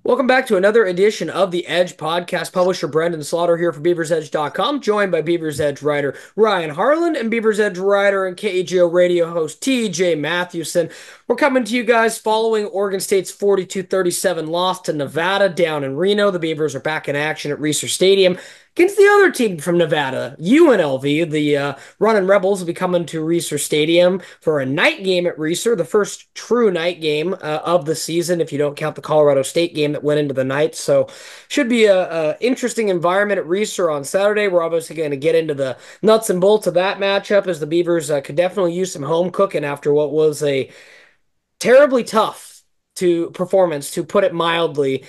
Welcome back to another edition of the Edge podcast. Publisher Brenden Slaughter here for BeaversEdge.com, joined by Beavers Edge writer Ryan Harlan and Beavers Edge writer and KEGO radio host T.J. Mathewson. We're coming to you guys following Oregon State's 42-37 loss to Nevada down in Reno. The Beavers are back in action at Reser Stadium against the other team from Nevada, UNLV. The Runnin' Rebels will be coming to Reser Stadium for a night game at Reser, the first true night game of the season, if you don't count the Colorado State game that went into the night. So should be a interesting environment at Reser on Saturday. We're obviously going to get into the nuts and bolts of that matchup, as the Beavers could definitely use some home cooking after what was a terribly tough performance, to put it mildly.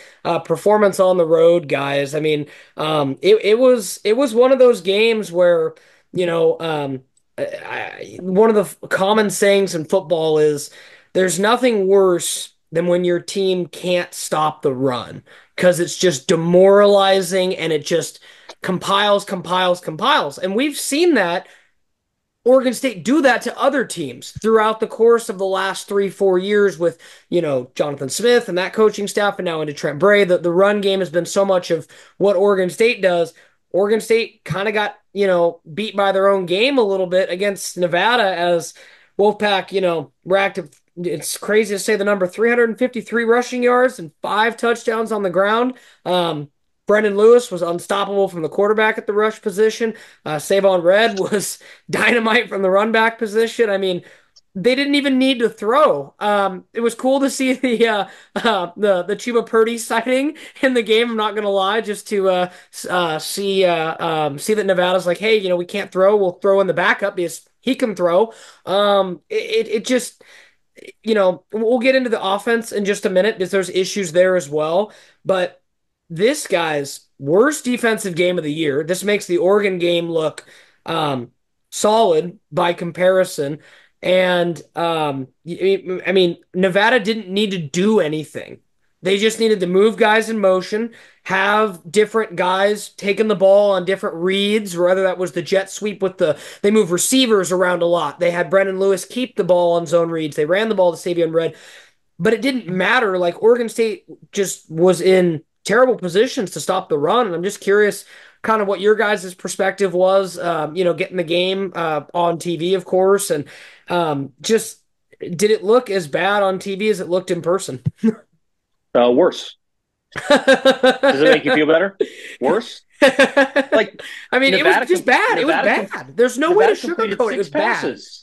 Performance on the road, guys. I mean, it was one of those games where, one of the common sayings in football is there's nothing worse than when your team can't stop the run, because it's just demoralizing and it just compiles. And we've seen that Oregon State do that to other teams throughout the course of the last 3-4 years with, Jonathan Smith and that coaching staff, and now into Trent Bray. The run game has been so much of what Oregon State does. Oregon State kind of got, beat by their own game a little bit against Nevada, as Wolfpack, racked up, it's crazy to say the number, 353 rushing yards and 5 touchdowns on the ground. Brendan Lewis was unstoppable from the quarterback at the rush position. Savon Red was dynamite from the run back position. I mean, they didn't even need to throw. It was cool to see the Chuba Purdy sighting in the game. I'm not gonna lie, just to see that Nevada's like, hey, we can't throw. We'll throw in the backup because he can throw. It just, we'll get into the offense in just a minute because there's issues there as well, but this guy's worst defensive game of the year. This makes the Oregon game look solid by comparison. And I mean, Nevada didn't need to do anything. They just needed to move guys in motion, have different guys taking the ball on different reads, whether that was the jet sweep they move receivers around a lot. They had Brendan Lewis keep the ball on zone reads. They ran the ball to Savion Red, but it didn't matter. Like, Oregon State just was in terrible positions to stop the run. And I'm just curious kind of what your guys' perspective was, getting the game on TV, of course. And just, did it look as bad on TV as it looked in person? Worse. Does it make you feel better? Worse? Like, I mean, Nevada, it was just bad. It was bad. There's no way to sugarcoat it. It was passes.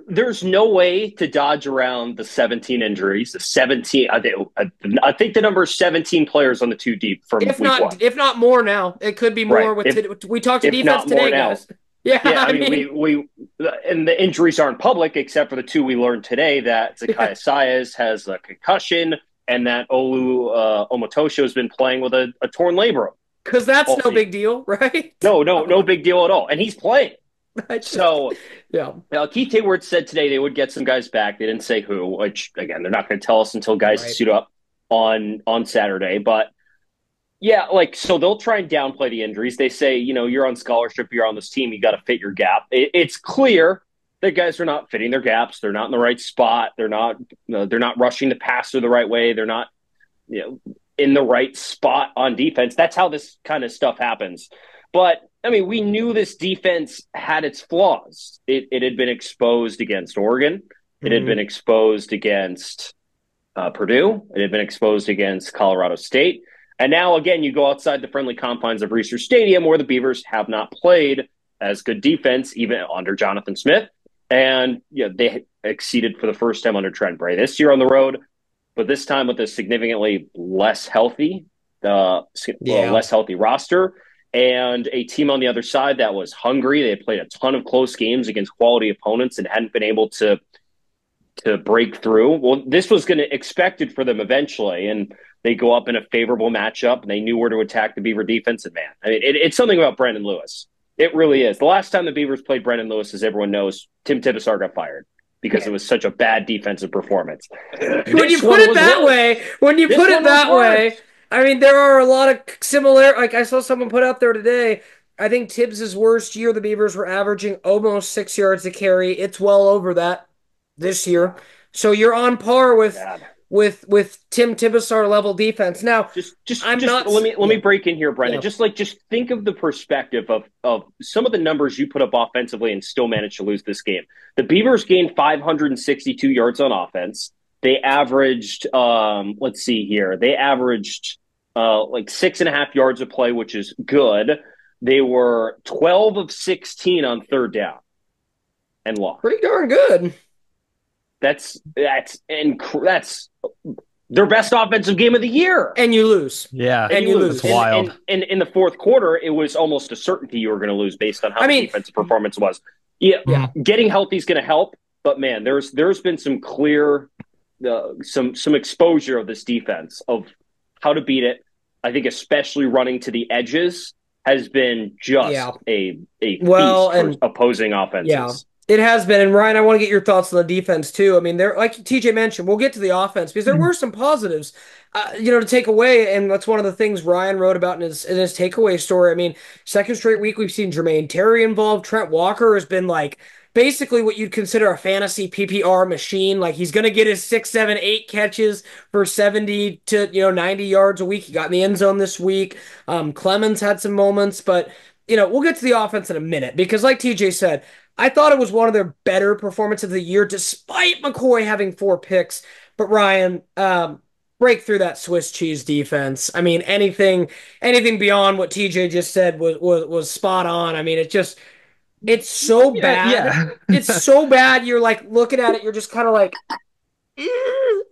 There's no way to dodge around the 17 injuries. The 17, I think the number is 17 players on the two deep from week one. If not more now. It could be more. Right. We talked to defense today, guys. Yeah, I mean, we and the injuries aren't public except for the two we learned today, that Zakiya Sayas has a concussion and that Olu Omotosho has been playing with a torn labrum. Because that's no big deal, right? No big deal at all. And he's playing. So, yeah. Keith Hayward said today they would get some guys back. They didn't say who, which, again, they're not going to tell us until guys suit up on Saturday. But, yeah, so they'll try and downplay the injuries. They say, you're on scholarship, you're on this team, you got to fit your gap. It's clear that guys are not fitting their gaps. They're not in the right spot. They're not rushing the passer the right way. They're not, in the right spot on defense. That's how this kind of stuff happens. But, I mean, we knew this defense had its flaws. It had been exposed against Oregon. It had been exposed against Purdue. It had been exposed against Colorado State. And now, again, you go outside the friendly confines of Reser Stadium, where the Beavers have not played as good defense, even under Jonathan Smith. And they exceeded for the first time under Trent Bray this year on the road, but this time with a significantly less healthy roster. And a team on the other side that was hungry. They had played a ton of close games against quality opponents and hadn't been able to break through. Well, this was going to expected for them eventually, and they go up in a favorable matchup, and they knew where to attack the Beaver defensive man. I mean, it's something about Brendan Lewis. It really is. The last time the Beavers played Brendan Lewis, as everyone knows, Tim Tibesar got fired because it was such a bad defensive performance. When you put it that way, I mean, there are a lot of similar. Like, I saw someone put out there today, I think Tibbs' worst year, the Beavers were averaging almost 6 yards a carry. It's well over that this year. So you're on par with with Tim Tibesar level defense. Now, I'm Just not. let me Yeah, break in here, Brendan. yeah, Just think of the perspective of some of the numbers you put up offensively and still managed to lose this game. The Beavers gained 562 yards on offense. They averaged, let's see here, they averaged like 6.5 yards a play, which is good. They were 12 of 16 on third down and lost. pretty darn good. That's their best offensive game of the year. And you lose. Yeah, And you lose. That's wild. And in the fourth quarter, it was almost a certainty you were going to lose based on how the defensive performance was. Yeah, getting healthy is going to help, but man, there's been some clear, some exposure of this defense of how to beat it. I think especially running to the edges has been just a feast for opposing offenses. Yeah. It has been. And Ryan, I want to get your thoughts on the defense too. I mean, there, like TJ mentioned, we'll get to the offense because there were some positives, to take away. And that's one of the things Ryan wrote about in his takeaway story. I mean, second straight week, we've seen Jermaine Terry involved. Trent Walker has been like basically what you'd consider a fantasy PPR machine. Like he's going to get his 6, 7, 8 catches for 70 to, 90 yards a week. He got in the end zone this week. Clemens had some moments, but we'll get to the offense in a minute because like TJ said, I thought it was one of their better performances of the year, despite McCoy having 4 picks. But Ryan, break through that Swiss cheese defense. I mean, anything beyond what TJ just said was spot on. I mean, it's so bad. Yeah. It's so bad. You're like looking at it, you're just kind of like,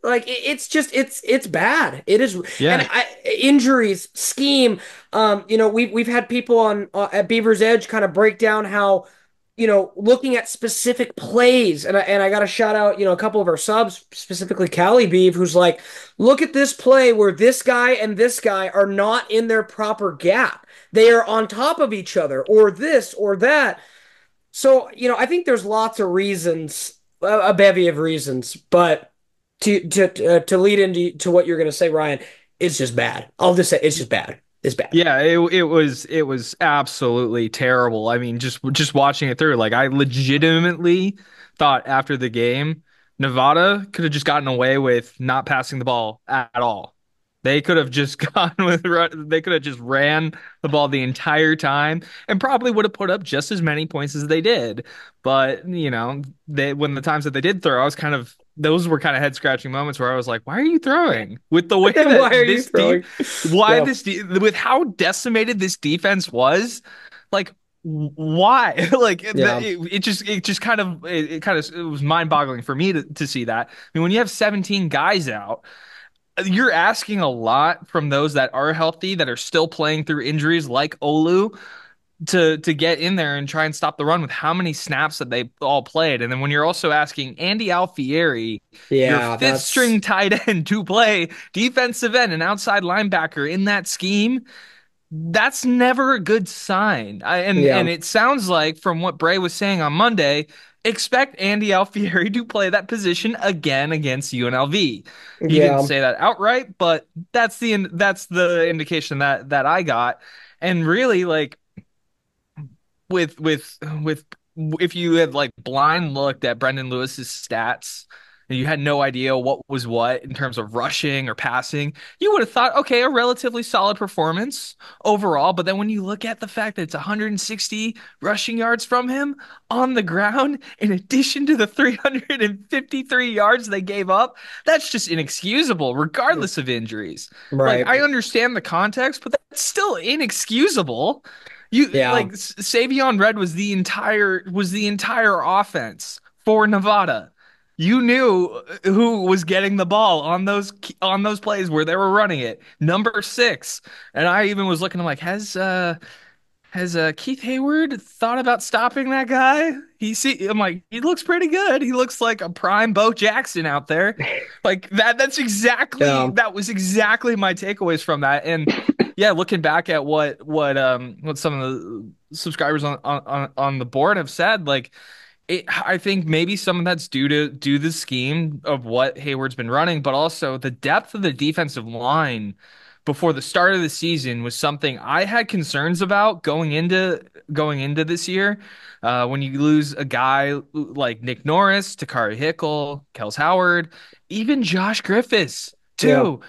like it's bad. It is. Yeah. And injuries, scheme. We've had people on at Beaver's Edge kind of break down how looking at specific plays, and I got to shout out, a couple of our subs, specifically Callie Beeve, who's like, look at this play where this guy and this guy are not in their proper gap. They are on top of each other, or this or that. So, I think there's lots of reasons, a bevy of reasons, but to lead into what you're going to say, Ryan, it's just bad. I'll just say it's just bad. It's bad. Yeah, it was absolutely terrible. I mean, just watching it through, like I legitimately thought after the game, Nevada could have just gotten away with not passing the ball at all. They could have just they could have just ran the ball the entire time and probably would have put up just as many points as they did. But, when the times that they did throw, those were kind of head scratching moments where I was like, why are you throwing with the way that why are you throwing? With how decimated this defense was, like, why? Like it was mind boggling for me to see that. I mean, when you have 17 guys out, you're asking a lot from those that are healthy, that are still playing through injuries like Olu, to get in there and try and stop the run with how many snaps that they all played. And then when you're also asking Andy Alfieri, your fifth string tight end, to play defensive end and outside linebacker in that scheme, that's never a good sign. And it sounds like, from what Bray was saying on Monday, expect Andy Alfieri to play that position again against UNLV. He didn't say that outright, but that's the indication that I got. And really, like, with if you had like blind looked at Brendan Lewis's stats and you had no idea what was what in terms of rushing or passing, you would have thought, okay, a relatively solid performance overall. But then when you look at the fact that it's 160 rushing yards from him on the ground, in addition to the 353 yards they gave up, that's just inexcusable, regardless of injuries. Right. Like, I understand the context, but that's still inexcusable. Like, Savion Red was the entire offense for Nevada. You knew who was getting the ball on those plays where they were running it. Number 6. And I even was looking, I'm like, has Keith Hayward thought about stopping that guy? I'm like, he looks pretty good. He looks like a prime Bo Jackson out there. Like that was exactly my takeaways from that. And yeah, looking back at what some of the subscribers on the board have said, like, I think maybe some of that's due to the scheme of what Hayward's been running, but also the depth of the defensive line before the start of the season was something I had concerns about going into this year. When you lose a guy like Nick Norris, Takari Hickle, Kels Howard, even Josh Griffiths Yeah. too.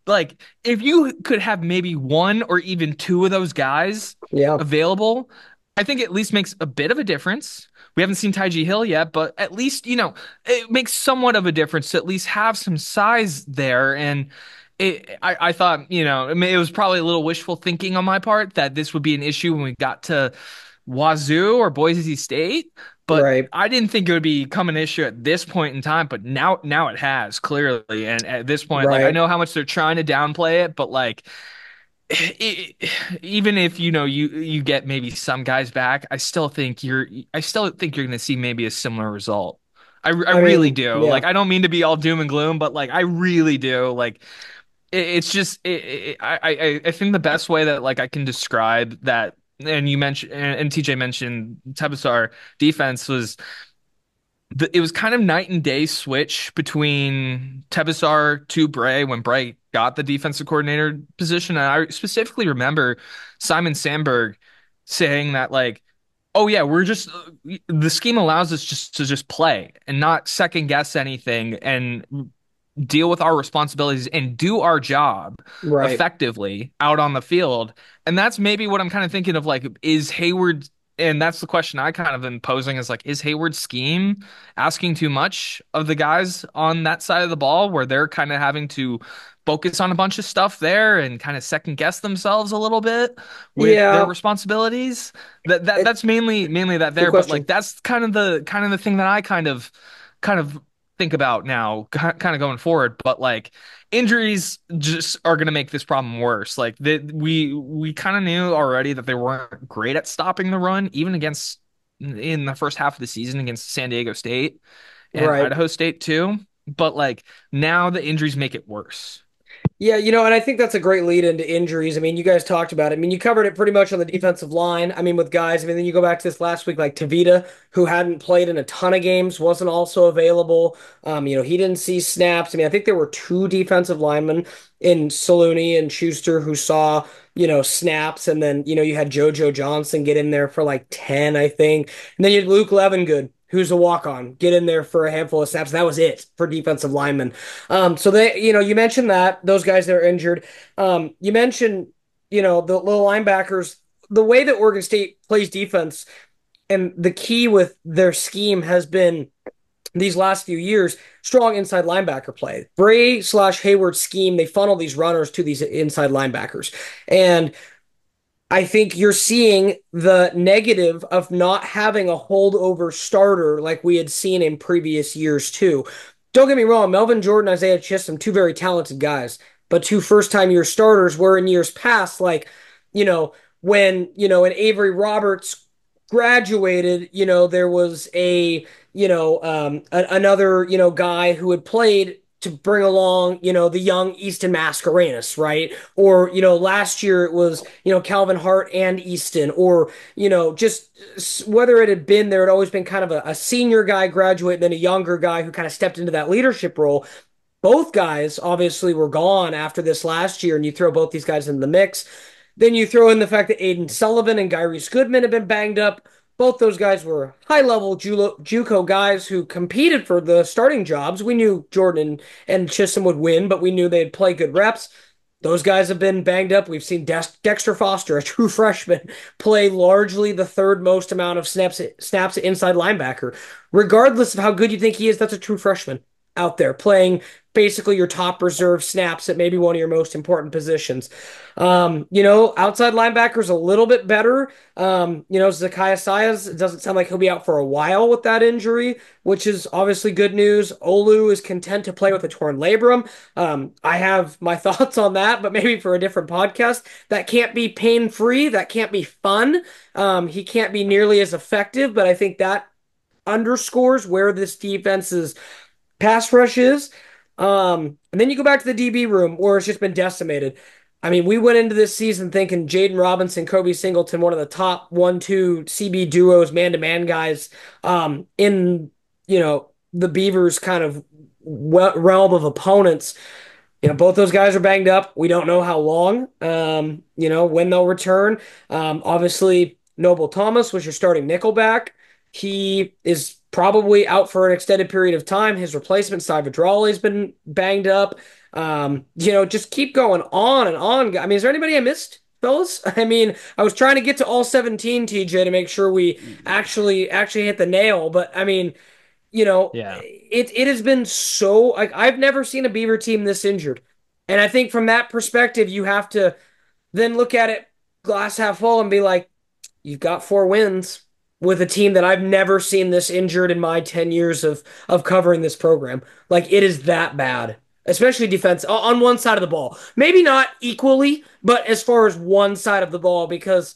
Like if you could have maybe one or even two of those guys Yeah. available, I think it at least makes a bit of a difference. We haven't seen Ty Hill yet, but at least, it makes somewhat of a difference to at least have some size there. And I thought, I mean, it was probably a little wishful thinking on my part that this would be an issue when we got to Wazoo or Boise State, but Right. I didn't think it would become an issue at this point in time. But now it has clearly, and at this point, like I Right. know how much they're trying to downplay it, but like it, even if you get maybe some guys back, I still think you're going to see maybe a similar result. I I really mean, do. yeah. Like I don't mean to be all doom and gloom, but like I really do. Like it's just I think the best way that like I can describe that, and you mentioned and TJ mentioned Tebesar defense was it was kind of night and day switch between Tebesar to Bray when Bray got the defensive coordinator position. And I specifically remember Simon Sandberg saying that like, oh yeah, we're just the scheme allows us just to just play and not second guess anything and deal with our responsibilities and do our job Right. effectively out on the field. And that's maybe what I'm kind of thinking of like, is Hayward, and that's the question I kind of am posing is like, is Hayward's scheme asking too much of the guys on that side of the ball where they're kind of having to focus on a bunch of stuff there and kind of second guess themselves a little bit with their Yeah. responsibilities? That's mainly that Good there, but like question. that's kind of the thing that I kind of think about now, kind of going forward. But like injuries just are going to make this problem worse. Like we kind of knew already that they weren't great at stopping the run, even against in the first half of the season against San Diego State and Right. Idaho State too. But like now the injuries make it worse. Yeah, and I think that's a great lead into injuries. I mean, you guys talked about it. I mean, you covered it pretty much on the defensive line. I mean, with guys, I mean, then you go back to this last week, like Tavita, who hadn't played in a ton of games, wasn't also available. He didn't see snaps. I mean, I think there were two defensive linemen in Saluni and Schuster who saw, snaps. And then, you had JoJo Johnson get in there for like 10, I think. And then you had Luke Levengood, who's a walk-on, get in there for a handful of snaps. That was it for defensive linemen. So you mentioned that those guys that are injured. You mentioned, the little linebackers. The way that Oregon State plays defense and the key with their scheme has been these last few years strong inside linebacker play. Bray/Hayward scheme. They funnel these runners to these inside linebackers, and I think you're seeing the negative of not having a holdover starter like we had seen in previous years too. Don't get me wrong, Melvin Jordan, Isaiah Chisholm, two very talented guys, but two first-time year starters were in years past, like, you know, when Avery Roberts graduated, there was another, guy who had played to bring along, the young Easton Mascarenas, right? Or, last year it was, Calvin Hart and Easton, or, just whether it had been there had always been kind of a senior guy graduate, and then a younger guy who kind of stepped into that leadership role. Both guys obviously were gone after this last year, and you throw both these guys in the mix. Then you throw in the fact that Aiden Sullivan and Gyrese Goodman have been banged up. Both those guys were high-level JUCO guys who competed for the starting jobs. We knew Jordan and Chisholm would win, but we knew they'd play good reps. Those guys have been banged up. We've seen Dexter Foster, a true freshman, play largely the third most amount of snaps inside linebacker. Regardless of how good you think he is, that's a true freshman out there playing basically your top reserve snaps at maybe one of your most important positions. Outside linebackers a little bit better. Zakiya Sayas, it doesn't sound like he'll be out for a while with that injury, which is obviously good news. Olu is content to play with a torn labrum. I have my thoughts on that, but maybe for a different podcast. That can't be pain-free. That can't be fun. He can't be nearly as effective, but I think that underscores where this defense's pass rush is. And then you go back to the DB room where it's just been decimated. I mean, we went into this season thinking Jaden Robinson, Kobe Singleton, one of the top 1-2 CB duos, man-to-man guys, in the Beavers kind of realm of opponents. Both those guys are banged up. We don't know how long, when they'll return. Obviously, Noble Thomas was your starting nickelback. He is probably out for an extended period of time. His replacement, Cy Vidrali, has been banged up. Just keep going on and on. I mean, is there anybody I missed, fellas? I mean, I was trying to get to all 17, TJ, to make sure we actually hit the nail. But I mean, Yeah. it has been so like I've never seen a Beaver team this injured. And I think from that perspective, you have to then look at it glass half full and be like, you've got 4 wins with a team that I've never seen this injured in my 10 years of covering this program. Like it is that bad, especially defense on one side of the ball. Maybe not equally, but as far as one side of the ball, because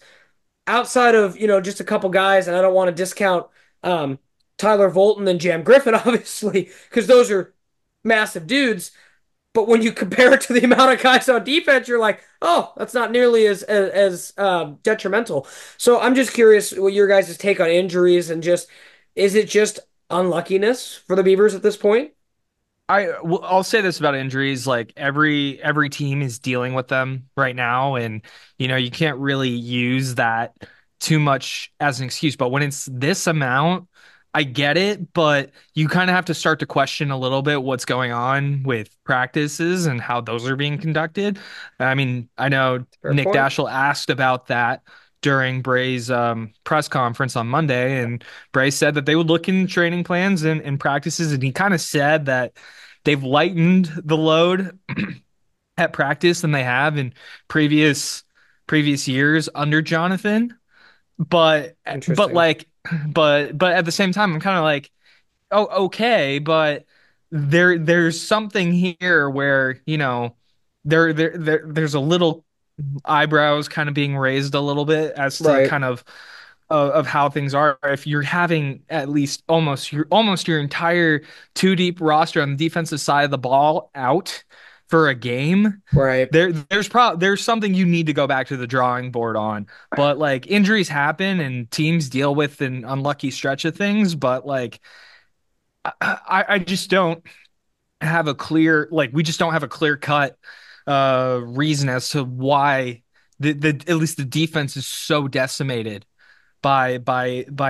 outside of, just a couple guys, and I don't want to discount Tyler Volton and Jam Griffin, obviously, because those are massive dudes. But when you compare it to the amount of guys on defense, you're like, oh, that's not nearly as detrimental. So I'm just curious what your guys' take on injuries and just is it just unluckiness for the Beavers at this point? I'll say this about injuries, like every team is dealing with them right now, and you can't really use that too much as an excuse. But when it's this amount, I get it, but you kind of have to start to question a little bit what's going on with practices and how those are being conducted. I mean, I know Fair Nick point. Daschle asked about that during Bray's press conference on Monday, and Bray said that they would look in training plans and practices, and he kind of said that they've lightened the load at practice than they have in previous years under Jonathan. But but Interesting. like but at the same time, I'm kind of like, oh, okay, but there's something here where there's a little eyebrows kind of being raised a little bit as to Right. kind of how things are. If you're having at least almost your entire two deep roster on the defensive side of the ball out for a game, Right. there's something you need to go back to the drawing board on. But like injuries happen and teams deal with an unlucky stretch of things, but like I just don't have a clear like we just don't have a clear cut reason as to why the at least the defense is so decimated by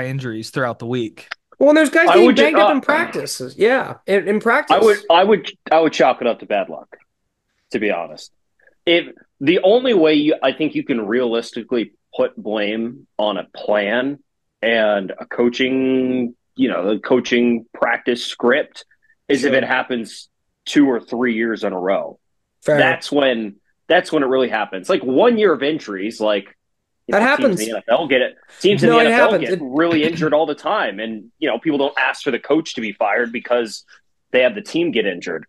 injuries throughout the week. Well, and there's guys I getting would just, banged up in practices. Yeah, in I would, practice. I would, I would chalk it up to bad luck, to be honest. If the only way I think you can realistically put blame on a plan and a the coaching practice script is if it Sure. happens 2 or 3 years in a row. Fair. That's when it really happens. Like 1 year of injuries, like That teams in happens. the NFL get it. Teams in No, the it NFL happens. get really injured all the time, and people don't ask for the coach to be fired because they have the team get injured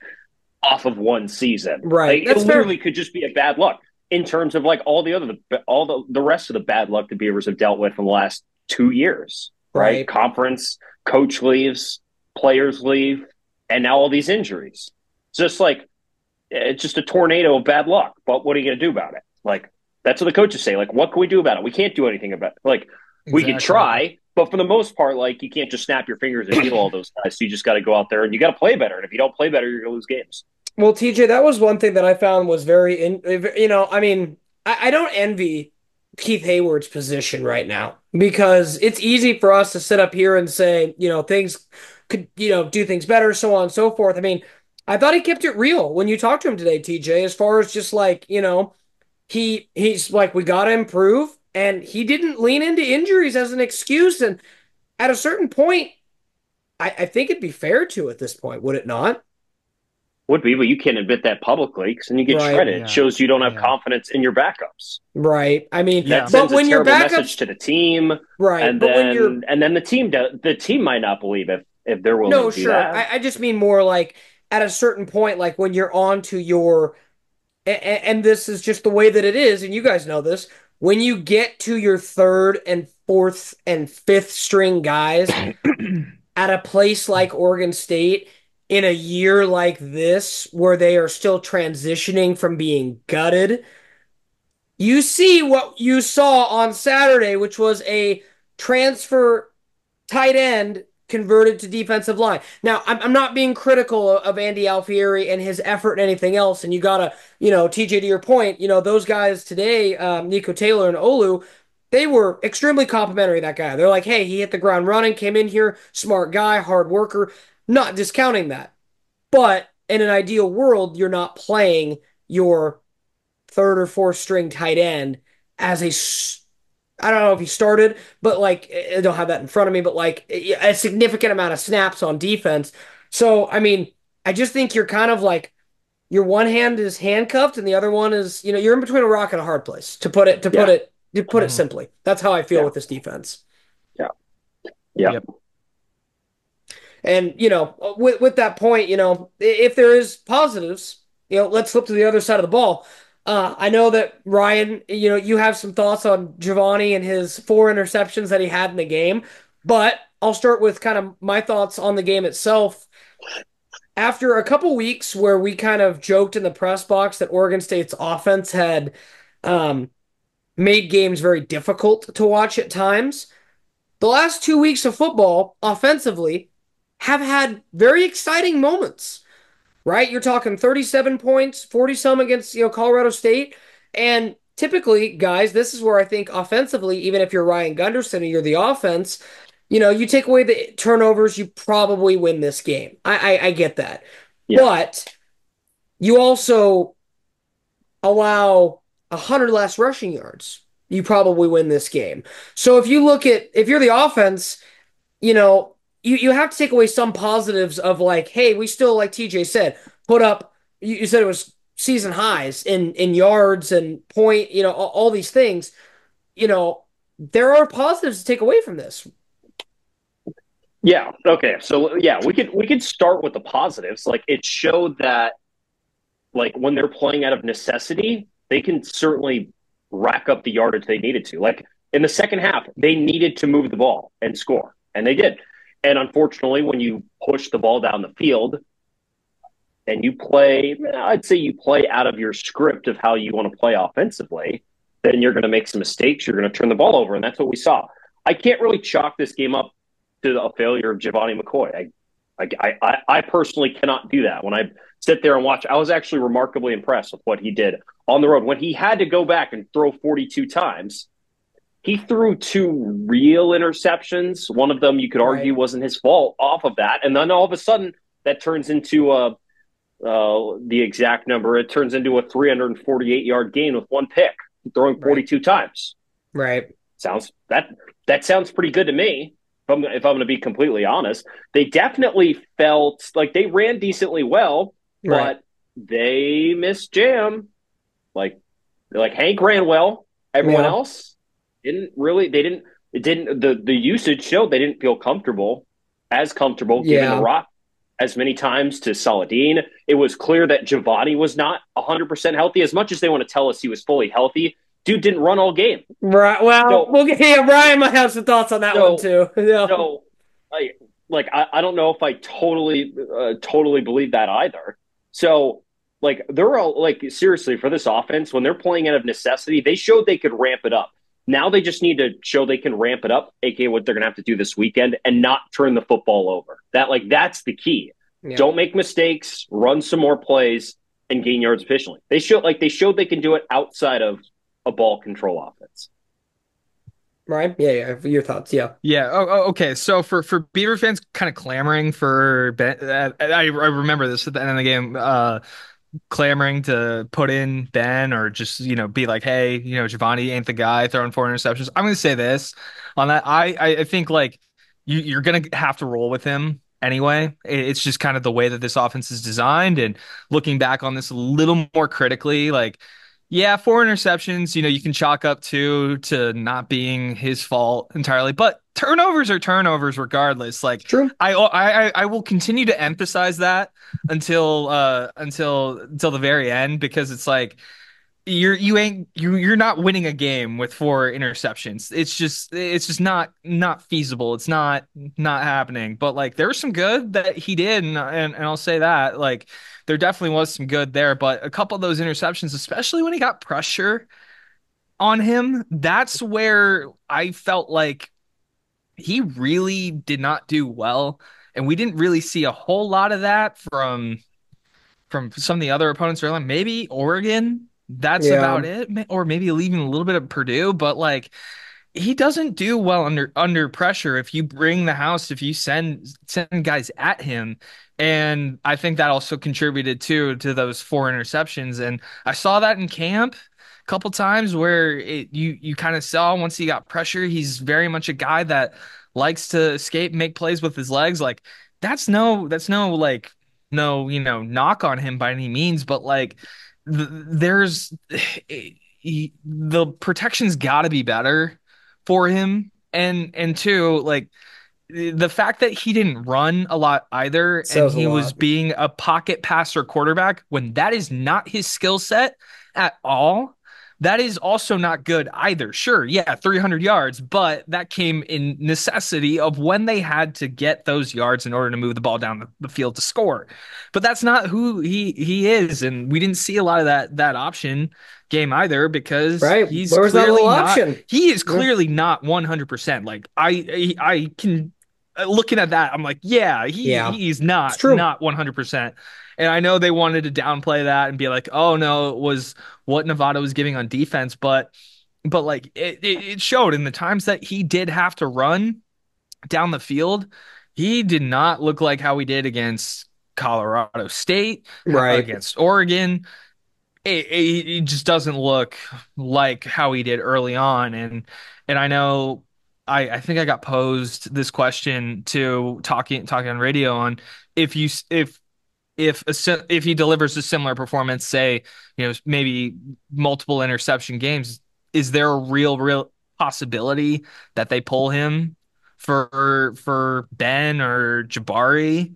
off of one season. Right. Like it That's fair. literally could just be a bad luck in terms of like all the rest of the bad luck the Beavers have dealt with in the last 2 years, right? Right. Conference, coach leaves, players leave, and now all these injuries. It's just a tornado of bad luck. But what are you going to do about it? Like that's what the coaches say. Like, what can we do about it? We can't do anything about it. Like we could Exactly. try, but for the most part, like you can't just snap your fingers and heal all those guys. So you just got to go out there and you got to play better. And if you don't play better, you're going to lose games. Well, TJ, that was one thing that I found was I mean, I don't envy Keith Hayward's position right now because it's easy for us to sit up here and say, things could, do things better, so on and so forth. I mean, I thought he kept it real when you talked to him today, TJ, as far as just like, he's like, we got to improve. And he didn't lean into injuries as an excuse. And at a certain point, I think it'd be fair to at this point, would it not? Would be, but you can't admit that publicly because then you get Right. shredded. It Yeah. shows you don't have Yeah. confidence in your backups. Right. I mean, Yeah. That but sends a when your terrible backups, message to the team, right. and But when you're, then the team might not believe if they're willing no, to do sure. that. I just mean more like at a certain point, like when you're on to your, and this is just the way that it is, and you guys know this, when you get to your third and fourth and fifth string guys at a place like Oregon State in a year like this, where they are still transitioning from being gutted, you see what you saw on Saturday, which was a transfer tight end converted to defensive line. Now, I'm not being critical of Andy Alfieri and his effort and anything else. And you gotta, TJ, to your point, those guys today, Nico Taylor and Olu, they were extremely complimentary of that guy. They're like, hey, he hit the ground running, came in here, smart guy, hard worker. Not discounting that. But in an ideal world, you're not playing your third or fourth string tight end as I don't know if he started, but like I don't have that in front of me, but like a significant amount of snaps on defense. So, I mean, I just think you're kind of like your one hand is handcuffed and the other one is, you're in between a rock and a hard place, to put it simply. That's how I feel with this defense. Yeah. Yeah. Yep. And, with that point, if there is positives, let's flip to the other side of the ball. I know that Ryan, you have some thoughts on Giovanni and his 4 interceptions that he had in the game, but I'll start with kind of my thoughts on the game itself. After a couple weeks where we kind of joked in the press box that Oregon State's offense had made games very difficult to watch at times, the last 2 weeks of football offensively have had very exciting moments, right? You're talking 37 points, 40 some against, Colorado State. And typically, guys, this is where I think offensively, even if you're Ryan Gunderson and you're the offense, you take away the turnovers, you probably win this game. I get that. Yeah. But you also allow 100 less rushing yards. You probably win this game. So if you're the offense, you have to take away some positives of like, hey, we still, like TJ said, put up, you said it was season highs in yards and point, all these things. There are positives to take away from this. Yeah. Okay. So yeah, we could start with the positives. Like it showed that like when they're playing out of necessity, they can certainly rack up the yardage they needed to. Like in the second half, they needed to move the ball and score, and they did. And unfortunately, when you push the ball down the field and I'd say you play out of your script of how you want to play offensively, then you're going to make some mistakes. You're going to turn the ball over. And that's what we saw. I can't really chalk this game up to a failure of Giovanni McCoy. I personally cannot do that. When I sit there and watch, I was actually remarkably impressed with what he did on the road. When he had to go back and throw 42 times, he threw 2 real interceptions. One of them you could argue wasn't his fault off of that. And then all of a sudden that turns into the exact number. It turns into a 348-yard gain with 1 pick, throwing 42 times. Right. That sounds pretty good to me. If I'm going to be completely honest, they definitely felt like they ran decently well, but they missed jam. Like Hank ran well. Everyone else didn't really. The usage showed they didn't feel as comfortable giving the rock as many times to Saladin. It was clear that Giovanni was not 100% healthy. As much as they want to tell us he was fully healthy, dude didn't run all game. Right. Well, Brian might have some thoughts on that one too. Yeah. So, I don't know if I totally believe that either. So, they're all seriously for this offense when they're playing out of necessity, they showed they could ramp it up. Now they just need to show they can ramp it up, aka what they're going to have to do this weekend, and not turn the football over. That's the key. Yeah. Don't make mistakes, run some more plays, and gain yards efficiently. They showed they can do it outside of a ball control offense. Right? Yeah. Your thoughts? Yeah. Yeah. Okay. So for Beaver fans, kind of clamoring for Ben, I remember this at the end of the game. Clamoring to put in Ben or just be like, hey, Giovanni ain't the guy throwing 4 interceptions. I'm gonna say this on that. I think you're gonna have to roll with him anyway. It's just kind of the way that this offense is designed. And looking back on this a little more critically, 4 interceptions, you can chalk up to not being his fault entirely, but turnovers are turnovers regardless. True. I will continue to emphasize that until the very end, because it's you're not winning a game with 4 interceptions. It's just not feasible. It's not happening. But there was some good that he did, and I'll say that there definitely was some good there. But a couple of those interceptions, especially when he got pressure on him, that's where I felt like he really did not do well, and we didn't really see a whole lot of that from some of the other opponents early on. Maybe Oregon, that's Yeah. about it, or maybe leaving a little bit of Purdue, but like he doesn't do well under pressure if you bring the house, if you send guys at him. And I think that also contributed too to those four interceptions. And I saw that in camp a couple times where you kind of saw once he got pressure, he's very much a guy that likes to escape, make plays with his legs. Like that's no like no, knock on him by any means, but like there's the protection's got to be better for him. And two, like the fact that he didn't run a lot either and Says a he was lot. being a pocket passer quarterback when that is not his skill set at all. That is also not good either. Sure, yeah, 300 yards, but that came in necessity of when they had to get those yards in order to move the ball down the field to score. But that's not who he is, and we didn't see a lot of that option game either because Right. Where was that little option? he is Yeah. clearly not 100%. Like I can looking at that, I'm like, yeah, Yeah. he's It's true. not 100%. And I know they wanted to downplay that and be like, oh no, it was what Nevada was giving on defense, but like it showed in the times that he did have to run down the field, he did not look like how he did against Colorado State, Right. against Oregon. It just doesn't look like how he did early on. And I know I think I got posed this question to talking on radio on if you if he delivers a similar performance, say, maybe multiple interception games, is there a real possibility that they pull him for Ben or Jabari?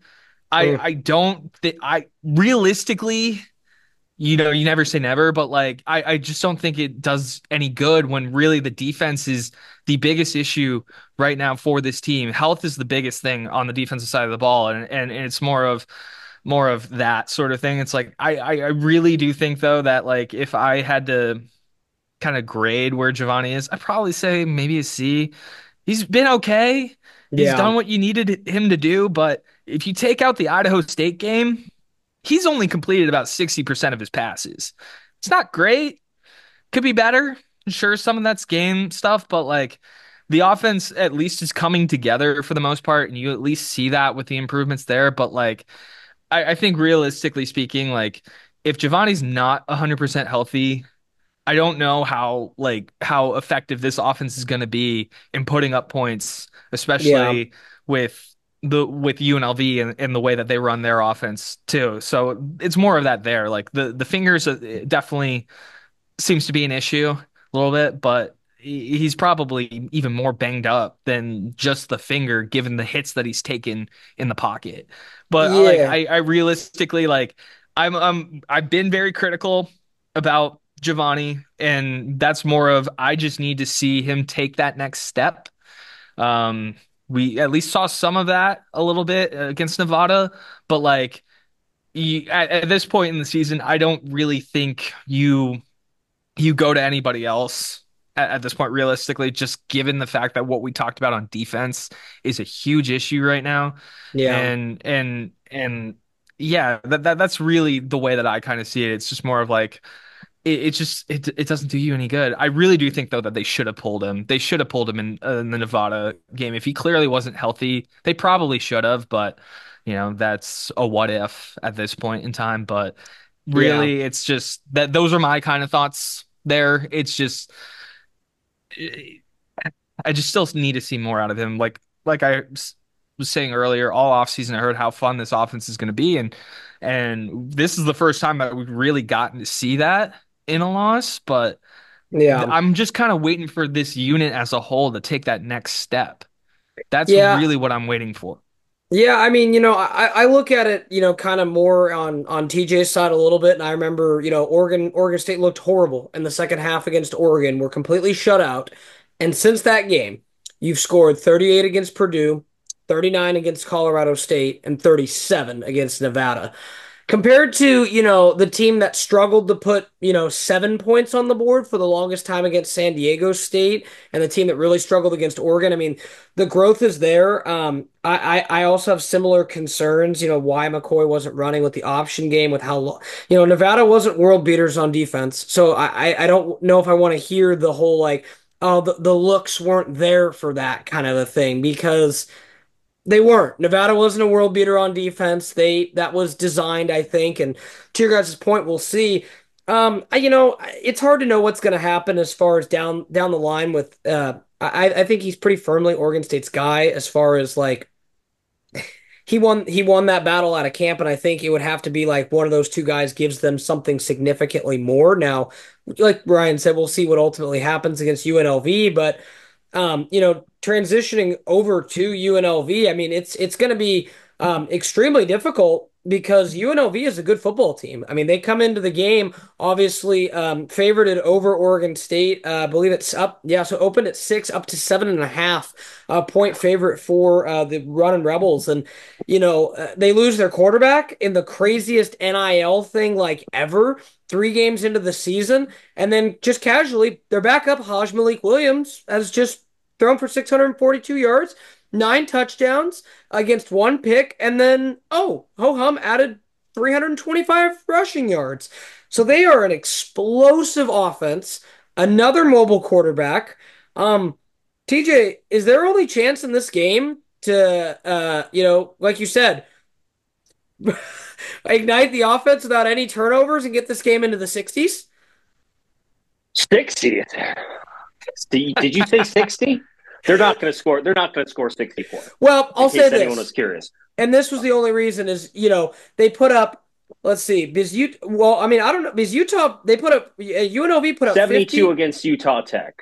Mm. I don't think I realistically, you never say never, but like I just don't think it does any good when really the defense is the biggest issue right now for this team. Health is the biggest thing on the defensive side of the ball, and it's more of that sort of thing. It's like I really do think though that like if I had to kind of grade where Giovanni is, I'd probably say maybe a C. He's been okay. He's Yeah. done what you needed him to do, but if you take out the Idaho State game, he's only completed about 60% of his passes. It's not great. Could be better. Sure, some of that's game stuff, but like the offense at least is coming together for the most part, and you at least see that with the improvements there. But like I think realistically speaking, like if Giovanni's not 100% healthy, I don't know how effective this offense is going to be in putting up points, Yeah. especially with UNLV and the way that they run their offense too. So it's more of that there. Like the fingers definitely seems to be an issue a little bit, but he's probably even more banged up than just the finger, given the hits that he's taken in the pocket. But like Yeah. I realistically like I've been very critical about Giovanni, and that's more of I just need to see him take that next step. Um, we at least saw some of that a little bit against Nevada, but like at this point in the season, I don't really think you go to anybody else at this point, realistically, just given the fact that what we talked about on defense is a huge issue right now. Yeah. And yeah, that's really the way that I kind of see it. It's just more of like it doesn't do you any good. I really do think though that they should have pulled him. They should have pulled him in the Nevada game. If he clearly wasn't healthy, they probably should have, but that's a what if at this point in time. But Yeah. really, it's just that those are my kind of thoughts there. It's just I just still need to see more out of him. Like was saying earlier, all offseason I heard how fun this offense is going to be, and this is the first time that we've really gotten to see that in a loss. But Yeah. I'm just kind of waiting for this unit as a whole to take that next step. That's Yeah. really what I'm waiting for. Yeah, I mean, I look at it, kind of more on TJ's side a little bit, and I remember, Oregon State looked horrible in the second half against Oregon. We're completely shut out. And since that game, you've scored 38 against Purdue, 39 against Colorado State, and 37 against Nevada. Compared to, the team that struggled to put, 7 points on the board for the longest time against San Diego State and the team that really struggled against Oregon. I mean, the growth is there. I also have similar concerns, why McCoy wasn't running with the option game, with Nevada wasn't world beaters on defense. So I don't know if I want to hear the whole like, oh, the looks weren't there for that kind of a thing, because they weren't. Nevada wasn't a world beater on defense. That was designed, I think. And to your guys' point, we'll see. It's hard to know what's going to happen as far as down the line with. I think he's pretty firmly Oregon State's guy as far as like he won that battle out of camp, and I think it would have to be like one of those two guys gives them something significantly more. Now, like Ryan said, we'll see what ultimately happens against UNLV, but transitioning over to UNLV, I mean, it's going to be extremely difficult because UNLV is a good football team. I mean, they come into the game obviously favorited over Oregon State. I believe it's up, yeah, so opened at 6, up to 7.5 point favorite for the Running Rebels, and they lose their quarterback in the craziest NIL thing like ever. 3 games into the season, and then just casually, their backup, Haj Malik Williams, has just thrown for 642 yards, 9 touchdowns against 1 pick, and then, ho hum, added 325 rushing yards. So they are an explosive offense, another mobile quarterback. TJ, is there only chance in this game to, like you said, ignite the offense without any turnovers and get this game into the 60s? 60. Did you say 60? They're not going to score. They're not going to score 64. Well, I'll say this. Anyone was curious. And this was the only reason is, they put up, let's see, because I don't know, because Utah, they put up, UNLV put up 72 50 against Utah Tech.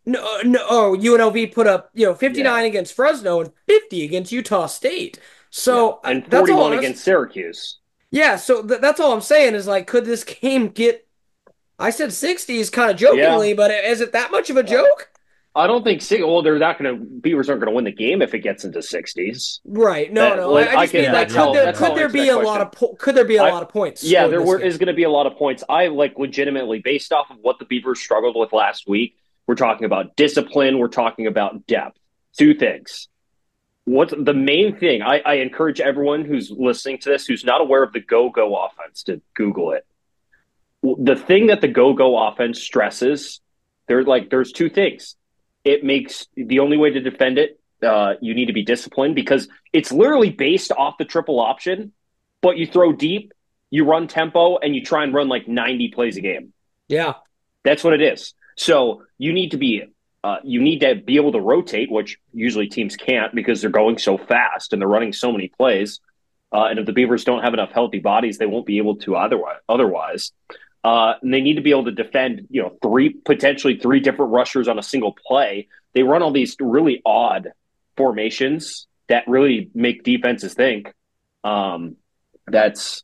No, UNLV put up, 59 against Fresno and 50 against Utah State. So and 41 against Syracuse. Yeah, so that's all I'm saying is like, could this game get? I said 60s kind of jokingly, but is it that much of a joke? I don't think. Well, they're not going to. Beavers aren't going to win the game if it gets into 60s. Right? No. I just mean like, could there be a lot of points? Yeah, there is going to be a lot of points. I legitimately, based off of what the Beavers struggled with last week. We're talking about discipline. We're talking about depth. 2 things. What's the main thing? I encourage everyone who's listening to this, who's not aware of the go-go offense, to Google it. The thing that the go-go offense stresses, there's 2 things. It makes the only way to defend it, you need to be disciplined, because it's literally based off the triple option, but you throw deep, you run tempo, and you try and run like 90 plays a game. Yeah. That's what it is. So you need to be able to rotate, which usually teams can't because they're going so fast and they're running so many plays. And if the Beavers don't have enough healthy bodies, they won't be able to otherwise. And they need to be able to defend, potentially 3 different rushers on a single play. They run all these really odd formations that really make defenses think. It's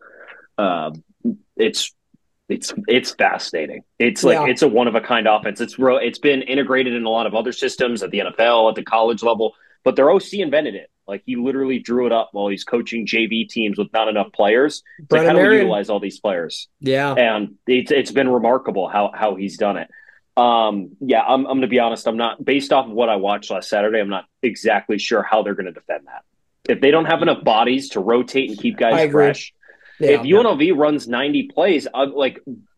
fascinating. It's a one of a kind offense. It's been integrated in a lot of other systems at the NFL, at the college level, but their OC invented it. Like, he literally drew it up while he's coaching JV teams with not enough players. So how do we utilize all these players? Yeah. And it's been remarkable how he's done it. I'm going to be honest. I'm not, based off of what I watched last Saturday, I'm not exactly sure how they're going to defend that. If they don't have enough bodies to rotate and keep guys fresh. Yeah, if UNLV runs 90 plays,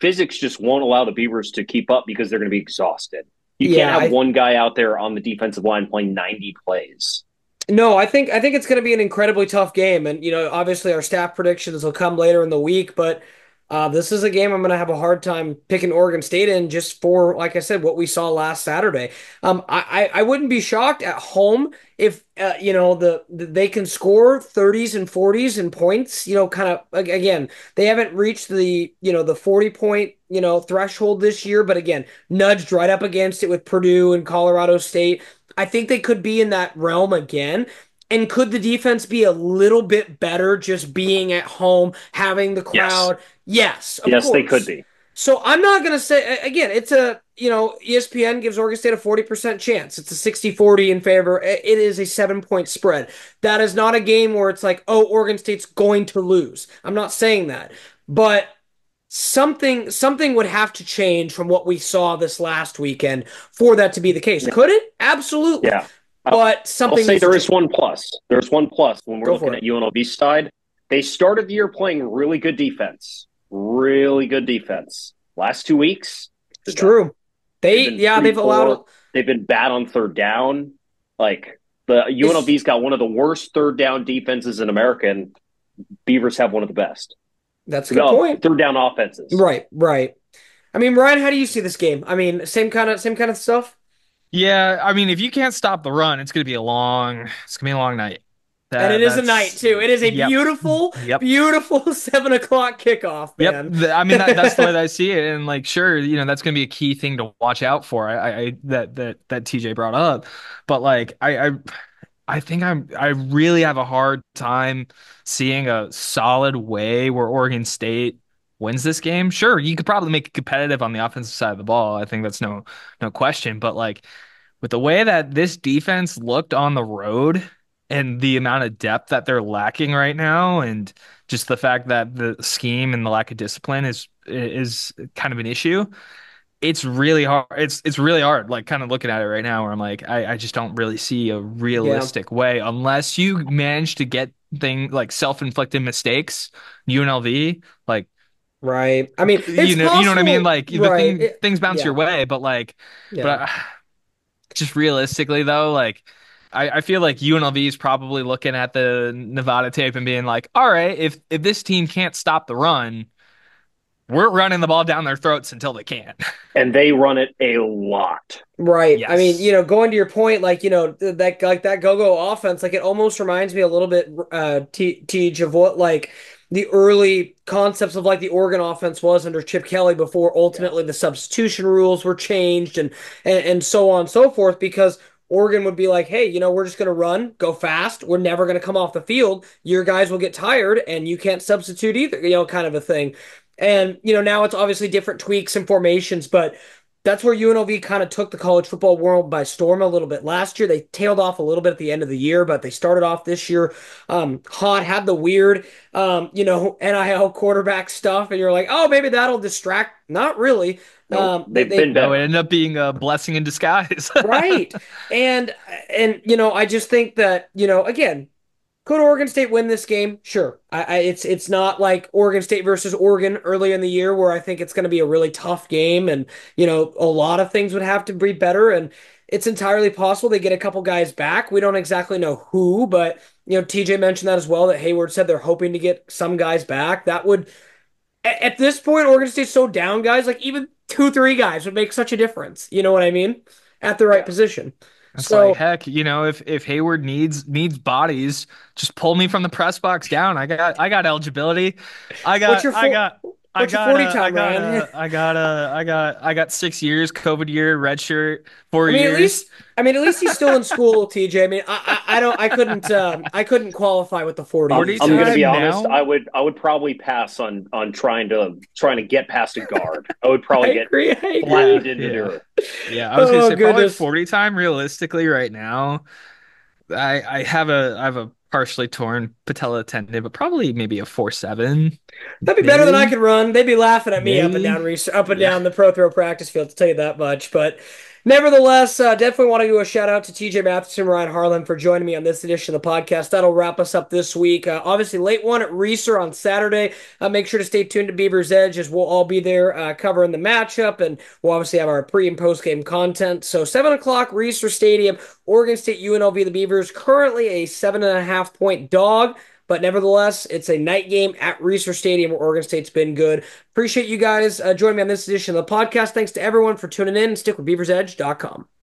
physics just won't allow the Beavers to keep up because they're going to be exhausted. You can't have one guy out there on the defensive line playing 90 plays. No, I think it's going to be an incredibly tough game, and obviously our staff predictions will come later in the week, but this is a game I'm going to have a hard time picking Oregon State in, just for, like I said, what we saw last Saturday. I wouldn't be shocked at home if they can score 30s and 40s in points. Kind of, again, they haven't reached the 40-point threshold this year, but again, nudged right up against it with Purdue and Colorado State. I think they could be in that realm again. And could the defense be a little bit better just being at home, having the crowd? Yes, of course. They could be. So I'm not going to say, again, it's a, ESPN gives Oregon State a 40% chance. It's a 60-40 in favor. It is a 7-point spread. That is not a game where it's like, oh, Oregon State's going to lose. I'm not saying that. But something would have to change from what we saw this last weekend for that to be the case. Could it? Absolutely. Yeah. But I'll something say needs to there is change. one plus. There's one plus when we're Go for looking it. at UNLV's side. They started the year playing really good defense. Really good defense. Last 2 weeks, It's they're done. true. They've been pretty They've allowed. poor. They've been bad on third down. Like the Is UNLV's got one of the worst third down defenses in America, and Beavers have one of the best. That's a good point. Third down offenses. Right, right. I mean, Ryan, how do you see this game? I mean, same kind of stuff. Yeah, I mean, if you can't stop the run, it's gonna be a long night. And it is a night That's too. It is a Yep. beautiful, Yep. beautiful 7 o'clock kickoff, Yep. man. I mean that's the way that I see it. And like sure, that's gonna be a key thing to watch out for. That TJ brought up. But like I think I really have a hard time seeing a solid way where Oregon State wins this game. Sure, you could probably make it competitive on the offensive side of the ball. I think that's no question. But like with the way that this defense looked on the road and the amount of depth that they're lacking right now, and just the fact that the scheme and the lack of discipline is kind of an issue. It's really hard. It's really hard, like kind of looking at it right now where I'm like, I just don't really see a Yeah, realistic way unless you manage to get thing like self-inflicted mistakes, UNLV, like right. I mean, it's you know what I mean? possible, Like right? things bounce your Yeah, way, but yeah. but just realistically though, like I feel like UNLV is probably looking at the Nevada tape and being like, all right, if this team can't stop the run, we're running the ball down their throats until they can't. And they run it a lot. Right. I mean, Yes. going to your point, like, that go-go offense, like it almost reminds me a little bit, Teach, of what like the early concepts of like the Oregon offense was under Chip Kelly before Yeah. ultimately the substitution rules were changed and so on and so forth, because Oregon would be like, hey, we're just going to run, go fast. We're never going to come off the field. Your guys will get tired and you can't substitute either, kind of a thing. And, now it's obviously different tweaks and formations, but that's where UNLV kind of took the college football world by storm a little bit. Last year, they tailed off a little bit at the end of the year, but they started off this year hot, had the weird, NIL quarterback stuff, and you're like, oh, maybe that'll distract. Not really. Nope. They've They been No, it better. ended up being a blessing in disguise. right, and I just think that again. Could Oregon State win this game? Sure. It's not like Oregon State versus Oregon early in the year where I think it's going to be a really tough game, and a lot of things would have to be better, and it's entirely possible they get a couple guys back. We don't exactly know who, but TJ mentioned that as well, that Hayward said they're hoping to get some guys back. That would at this point, Oregon State's so down, guys, like even 2, 3 guys would make such a difference. You know what I mean? At the right Yeah. position. It's like, So heck, if Hayward needs bodies, just pull me from the press box down. I got eligibility. I what's got your I for got I what's your got 40 a I time, got Ryan? a I got 6 years, COVID year, red shirt, 4 years. I mean, at least he's still in school, TJ. I mean, I don't, I couldn't qualify with the 40 40 these I'm going to days. be time honest. now. I would probably pass on trying to get past a guard. I would I probably get agree. I agree. Yeah, flattened into yeah. dirt. Yeah, I was gonna Oh say probably goodness, 40 time realistically right now. I have a partially torn patella tendon, but probably maybe a 4-7, that'd be better than I maybe, could run. They'd be laughing at me maybe. up and Yeah. down the pro throw practice field. To tell you that much, but. Nevertheless, definitely want to do a shout out to TJ Mathewson and Ryan Harlan for joining me on this edition of the podcast. That'll wrap us up this week. Obviously, late one at Reeser on Saturday. Make sure to stay tuned to Beaver's Edge as we'll all be there covering the matchup, and we'll obviously have our pre and post game content. So 7 o'clock, Reeser Stadium, Oregon State UNLV. The Beavers currently a 7.5 point dog. But nevertheless, it's a night game at Reeser Stadium where Oregon State's been good. Appreciate you guys joining me on this edition of the podcast. Thanks to everyone for tuning in. Stick with BeaversEdge.com.